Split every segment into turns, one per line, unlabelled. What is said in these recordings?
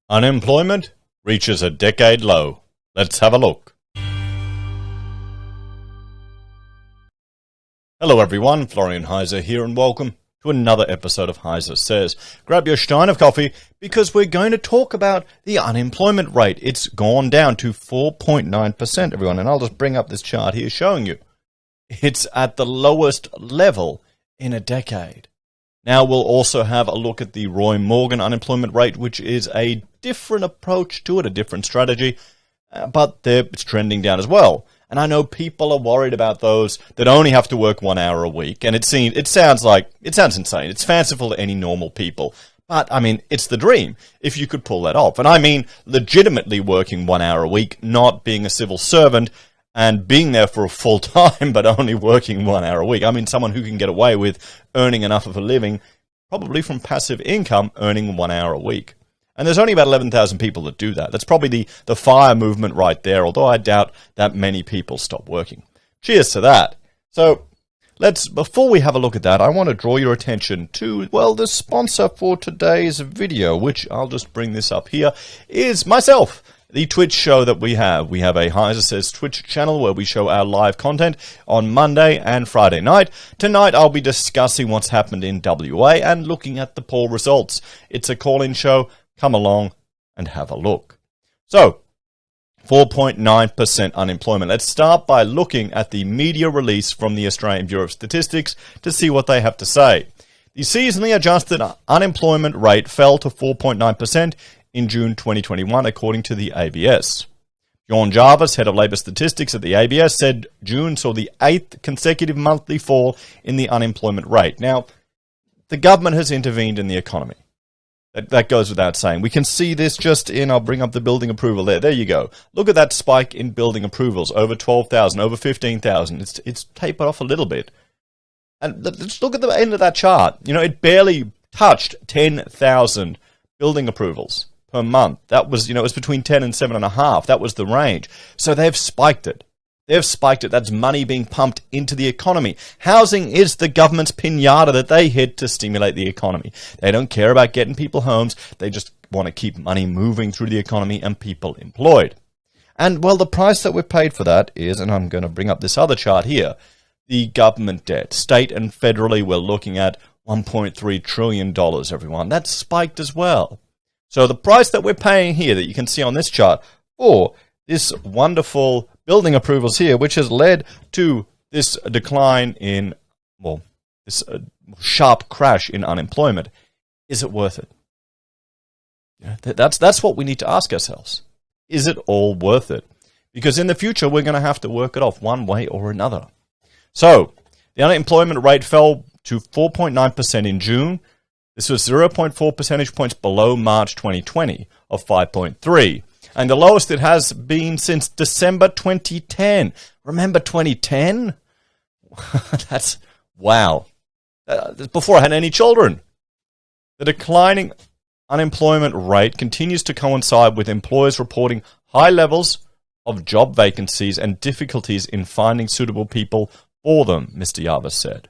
Unemployment reaches a decade low. Let's have a look. Hello everyone, Florian.Heise here and welcome to another episode of HeiseSays. Grab your stein of coffee because we're going to talk about the unemployment rate. It's gone down to 4.9%, everyone, and I'll just bring up this chart here showing you. It's at the lowest level in a decade. Now we'll also have a look at the Roy Morgan unemployment rate, which is a different approach to it, a different strategy, but it's trending down as well. And I know people are worried about those that only have to work 1 hour a week, and it sounds insane. It's fanciful to any normal people. But, I mean, it's the dream, if you could pull that off. And I mean legitimately working 1 hour a week, not being a civil servant, and being there for a full time, but only working 1 hour a week. I mean, someone who can get away with earning enough of a living, probably from passive income, earning 1 hour a week. And there's only about 11,000 people that do that. That's probably the FIRE movement right there, although I doubt that many people stop working. Cheers to that. So, before we have a look at that, I want to draw your attention to, well, the sponsor for today's video, which I'll just bring this up here, is myself. The Twitch show that we have. We have a HeiseSays Twitch channel where we show our live content on Monday and Friday night. Tonight I'll be discussing what's happened in WA and looking at the poll results. It's a call-in show. Come along and have a look. So, 4.9% unemployment. Let's start by looking at the media release from the Australian Bureau of Statistics to see what they have to say. The seasonally adjusted unemployment rate fell to 4.9% in June 2021, according to the ABS. John Jarvis, head of Labour Statistics at the ABS, said June saw the 8th consecutive monthly fall in the unemployment rate. Now, the government has intervened in the economy. That goes without saying. We can see this just in, I'll bring up the building approval there. There you go. Look at that spike in building approvals, over 12,000, over 15,000. It's tapered off a little bit. And let's look at the end of that chart. You know, it barely touched 10,000 building approvals per month. That was, it was between 10 and 7.5. That was the range. So they've spiked it. That's money being pumped into the economy. Housing is the government's piñata that they hit to stimulate the economy. They don't care about getting people homes. They just want to keep money moving through the economy and people employed. And, well, the price that we've paid for that is, and I'm going to bring up this other chart here, the government debt. State and federally, we're looking at $1.3 trillion, everyone. That's spiked as well. So the price that we're paying here that you can see on this chart for this wonderful building approvals here, which has led to this decline in, well, this sharp crash in unemployment, is it worth it? Yeah, that's what we need to ask ourselves. Is it all worth it? Because in the future, we're going to have to work it off one way or another. So, the unemployment rate fell to 4.9% in June. This was 0.4 percentage points below March 2020 of 5.3%. And the lowest it has been since December 2010. Remember 2010? That's, wow. Before I had any children. The declining unemployment rate continues to coincide with employers reporting high levels of job vacancies and difficulties in finding suitable people for them, Mr. Jarvis said.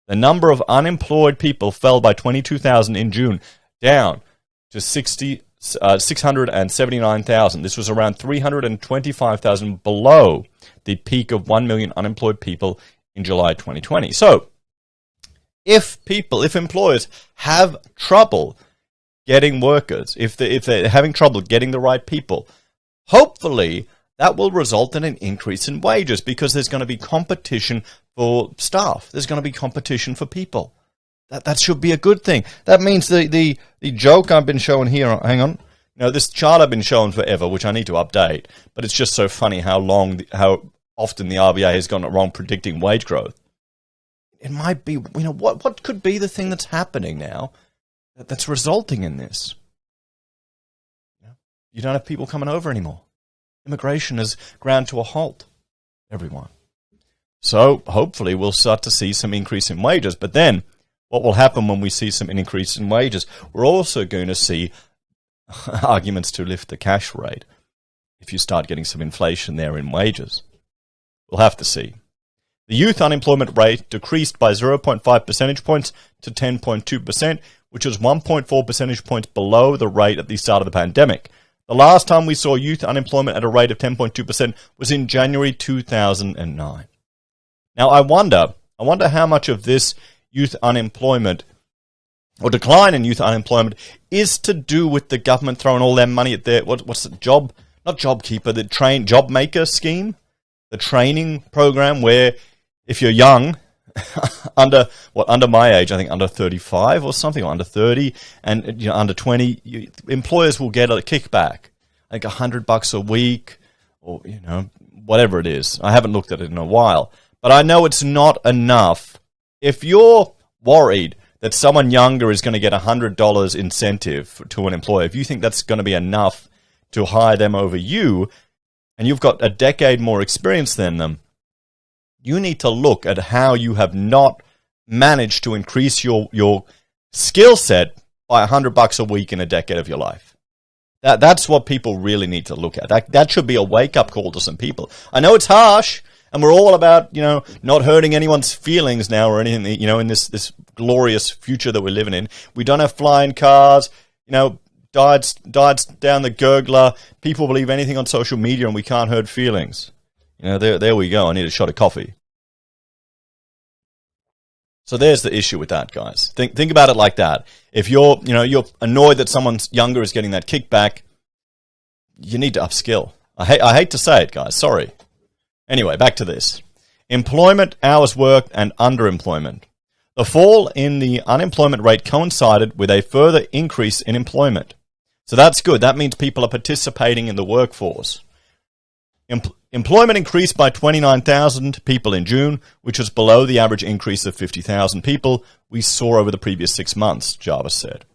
The number of unemployed people fell by 22,000 in June, down to 679,000. This was around 325,000 below the peak of 1 million unemployed people in July 2020. So, if employers have trouble getting workers, if they're having trouble getting the right people, hopefully that will result in an increase in wages because there's going to be competition for staff. There's going to be competition for people. That should be a good thing. That means the joke I've been showing here, hang on. This chart I've been showing forever, which I need to update, but it's just so funny how often the RBA has gotten it wrong predicting wage growth. It might be, what could be the thing that's happening now that's resulting in this? You don't have people coming over anymore. Immigration has ground to a halt, everyone. So hopefully we'll start to see some increase in wages, but then what will happen when we see some increase in wages? We're also going to see arguments to lift the cash rate if you start getting some inflation there in wages. We'll have to see. The youth unemployment rate decreased by 0.5 percentage points to 10.2%, which was 1.4 percentage points below the rate at the start of the pandemic. The last time we saw youth unemployment at a rate of 10.2% was in January 2009. Now, I wonder how much of this youth unemployment or decline in youth unemployment is to do with the government throwing all their money at their, what's the job, not JobKeeper, the job maker scheme, the training program where if you're young, under my age, I think under 35 or something, or under 30, and under 20, employers will get a kickback, like $100 a week, or whatever it is. I haven't looked at it in a while, but I know it's not enough. If you're worried that someone younger is going to get $100 incentive to an employer, if you think that's going to be enough to hire them over you, and you've got a decade more experience than them, you need to look at how you have not managed to increase your skill set by $100 a week in a decade of your life. That's what people really need to look at. That should be a wake-up call to some people. I know it's harsh, and we're all about, not hurting anyone's feelings now or anything, in this glorious future that we're living in. We don't have flying cars, died down the gurgler. People believe anything on social media and we can't hurt feelings. There we go. I need a shot of coffee. So there's the issue with that, guys. Think about it like that. If you're annoyed that someone younger is getting that kickback, you need to upskill. I hate to say it, guys. Sorry. Anyway, back to this. Employment, hours worked, and underemployment. The fall in the unemployment rate coincided with a further increase in employment. So that's good. That means people are participating in the workforce. Employment increased by 29,000 people in June, which was below the average increase of 50,000 people we saw over the previous 6 months, Jarvis said.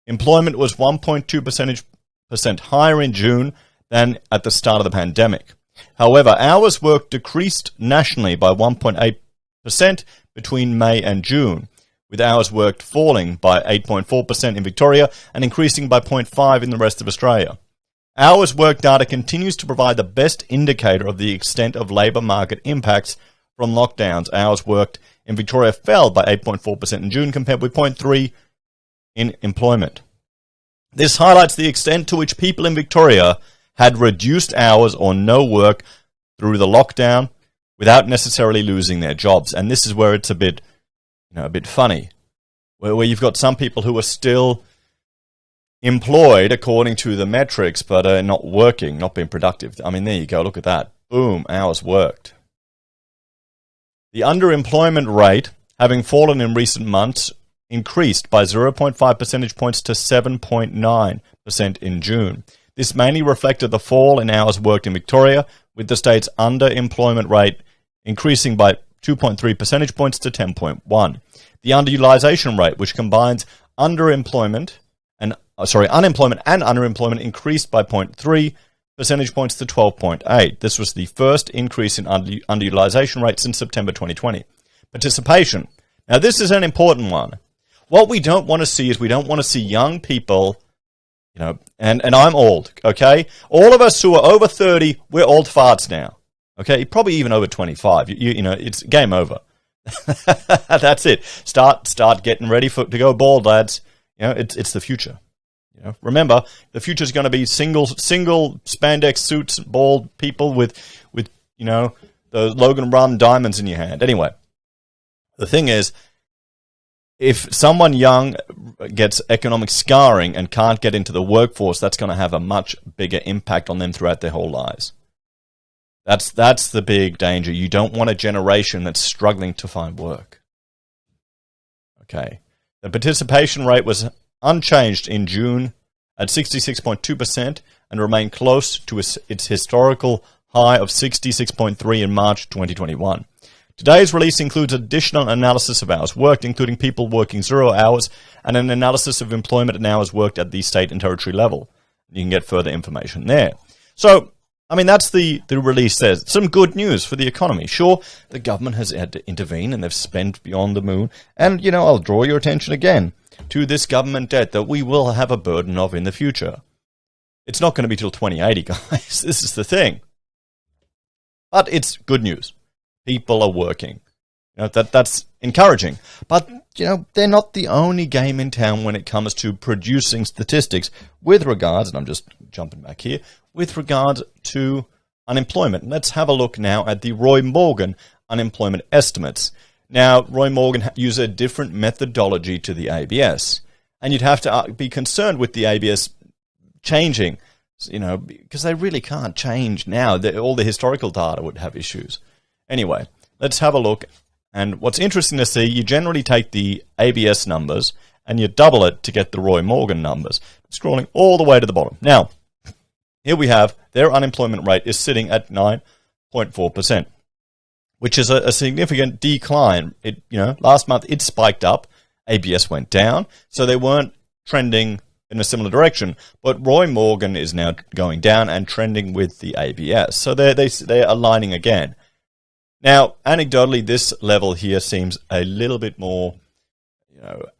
Employment was 1.2 percentage point higher in June than at the start of the pandemic. However, hours worked decreased nationally by 1.8% between May and June, with hours worked falling by 8.4% in Victoria and increasing by 0.5% in the rest of Australia. Hours worked data continues to provide the best indicator of the extent of labour market impacts from lockdowns. Hours worked in Victoria fell by 8.4% in June compared with 0.3% in employment. This highlights the extent to which people in Victoria had reduced hours or no work through the lockdown without necessarily losing their jobs. And this is where it's a bit funny, where you've got some people who are still employed according to the metrics, but are not working, not being productive. I mean, there you go. Look at that. Boom, hours worked. The underemployment rate, having fallen in recent months, increased by 0.5 percentage points to 7.9% in June. This mainly reflected the fall in hours worked in Victoria, with the state's underemployment rate increasing by 2.3 percentage points to 10.1. The underutilization rate, which combines unemployment and underemployment, increased by 0.3 percentage points to 12.8. This was the first increase in underutilization rate since September 2020. Participation. Now, this is an important one. What we don't want to see is we don't want to see young people, and I'm old, okay? All of us who are over 30, we're old farts now, okay? Probably even over 25. It's game over. That's it. Start getting ready to go bald, lads. It's the future. Remember, the future is going to be single spandex suits, bald people with the Logan Run diamonds in your hand. Anyway, the thing is, if someone young gets economic scarring and can't get into the workforce, that's going to have a much bigger impact on them throughout their whole lives. That's the big danger. You don't want a generation that's struggling to find work. Okay. The participation rate was unchanged in June at 66.2% and remained close to its historical high of 66.3% in March 2021. Today's release includes additional analysis of hours worked, including people working 0 hours, and an analysis of employment and hours worked at the state and territory level. You can get further information there. So, that's the release says. Some good news for the economy. Sure, the government has had to intervene and they've spent beyond the moon. And, I'll draw your attention again to this government debt that we will have a burden of in the future. It's not going to be till 2080, guys. This is the thing. But it's good news. People are working. That's encouraging. But, they're not the only game in town when it comes to producing statistics with regards, and I'm just jumping back here, with regards to unemployment. Let's have a look now at the Roy Morgan unemployment estimates. Now, Roy Morgan uses a different methodology to the ABS, and you'd have to be concerned with the ABS changing, because they really can't change now. All the historical data would have issues. Anyway, let's have a look. And what's interesting to see, you generally take the ABS numbers and you double it to get the Roy Morgan numbers, scrolling all the way to the bottom. Now, here we have their unemployment rate is sitting at 9.4%, which is a significant decline. Last month it spiked up, ABS went down, so they weren't trending in a similar direction. But Roy Morgan is now going down and trending with the ABS, so they're aligning again. Now, anecdotally, this level here seems a little bit more,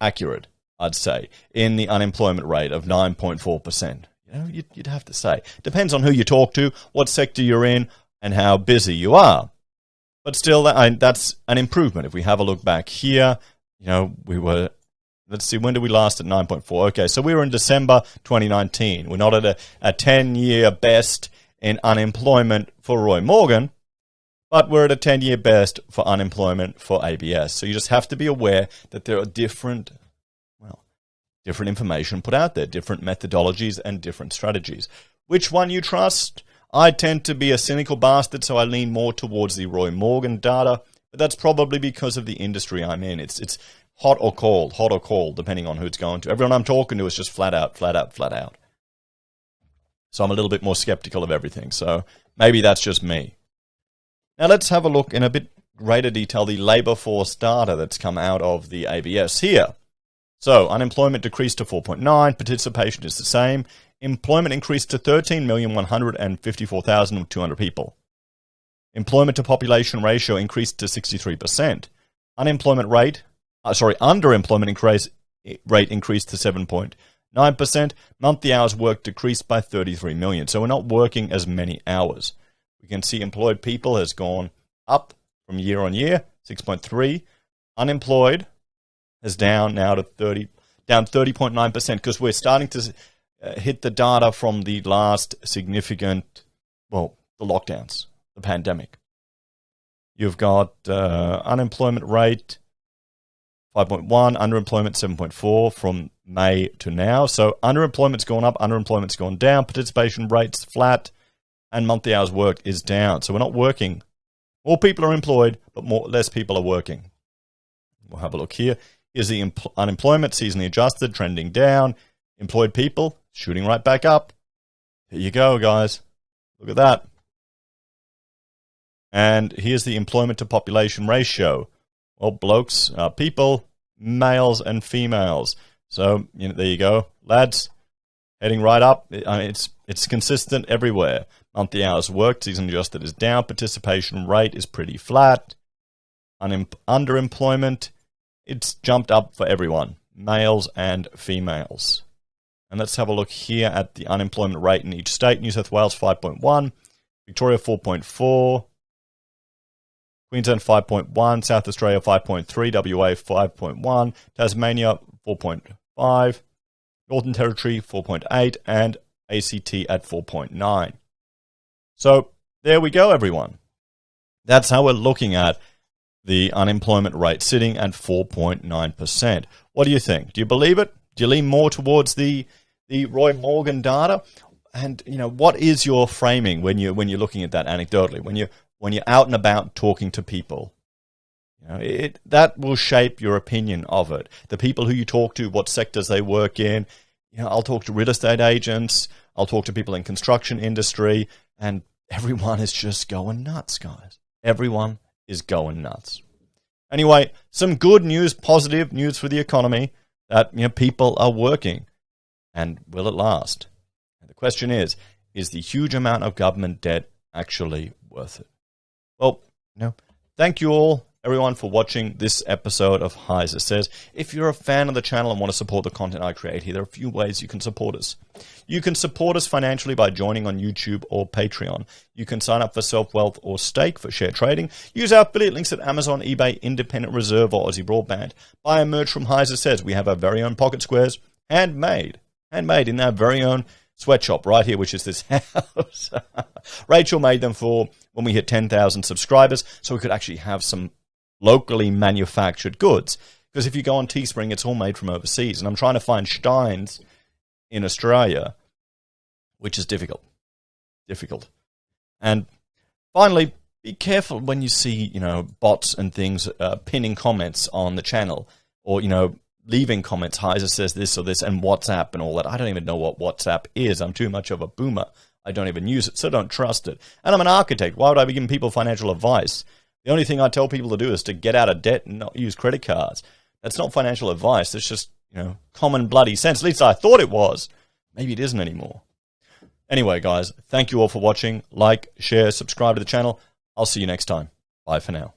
accurate, I'd say, in the unemployment rate of 9.4%. You'd have to say. Depends on who you talk to, what sector you're in, and how busy you are. But still, that's an improvement. If we have a look back here, we were, let's see, when did we last at 9.4? Okay, so we were in December 2019. We're not at a 10-year best in unemployment for Roy Morgan, but we're at a 10-year best for unemployment for ABS. So you just have to be aware that there are different information put out there, different methodologies and different strategies. Which one you trust? I tend to be a cynical bastard, so I lean more towards the Roy Morgan data, but that's probably because of the industry I'm in. It's hot or cold, depending on who it's going to. Everyone I'm talking to is just flat out. So I'm a little bit more skeptical of everything. So maybe that's just me. Now let's have a look in a bit greater detail, the labour force data that's come out of the ABS here. So unemployment decreased to 4.9, participation is the same, employment increased to 13,154,200 people. Employment to population ratio increased to 63%. Underemployment rate increased to 7.9%. Monthly hours worked decreased by 33 million. So we're not working as many hours. We can see employed people has gone up from year on year, 6.3. Unemployed is down now to down 30.9%, because we're starting to hit the data from the last significant, the lockdowns, the pandemic. You've got unemployment rate 5.1, underemployment 7.4 from May to now. So underemployment's gone up, underemployment's gone down, participation rate's flat, and monthly hours worked is down. So we're not working. More people are employed, but less people are working. We'll have a look here. Here's the unemployment, seasonally adjusted, trending down. Employed people, shooting right back up. Here you go, guys. Look at that. And here's the employment to population ratio. Well, blokes are people, males and females. So, there you go. Lads, heading right up. It's consistent everywhere. Monthly hours worked, season adjusted is down. Participation rate is pretty flat. Underemployment, it's jumped up for everyone, males and females. And let's have a look here at the unemployment rate in each state. New South Wales 5.1, Victoria 4.4, Queensland 5.1, South Australia 5.3, WA 5.1, Tasmania 4.5, Northern Territory 4.8, and ACT at 4.9. So there we go, everyone. That's how we're looking at the unemployment rate sitting at 4.9%. What do you think? Do you believe it? Do you lean more towards the Roy Morgan data? And what is your framing when you're looking at that anecdotally? When you're out and about talking to people, that will shape your opinion of it. The people who you talk to, what sectors they work in. I'll talk to real estate agents. I'll talk to people in construction industry, and everyone is just going nuts, guys. Everyone is going nuts. Anyway, some good news, positive news for the economy, that people are working, and will it last? And the question is the huge amount of government debt actually worth it? Well, thank you all everyone, for watching this episode of HeiseSays. If you're a fan of the channel and want to support the content I create here, there are a few ways you can support us. You can support us financially by joining on YouTube or Patreon. You can sign up for SelfWealth or Stake for share trading. Use our affiliate links at Amazon, eBay, Independent Reserve, or AussieBroadband. Buy a merch from HeiseSays. We have our very own pocket squares, handmade in our very own sweatshop right here, which is this house. Rachel made them for when we hit 10,000 subscribers, so we could actually have some locally manufactured goods. Because if you go on Teespring, it's all made from overseas, and I'm trying to find Steins in Australia, which is difficult. And finally, be careful when you see, bots and things pinning comments on the channel, or, leaving comments, Heise says this or this, and WhatsApp and all that. I don't even know what WhatsApp is. I'm too much of a boomer. I don't even use it, so don't trust it. And I'm an architect. Why would I be giving people financial advice? The only thing I tell people to do is to get out of debt and not use credit cards. That's not financial advice. That's just, common bloody sense. At least I thought it was. Maybe it isn't anymore. Anyway, guys, thank you all for watching. Like, share, subscribe to the channel. I'll see you next time. Bye for now.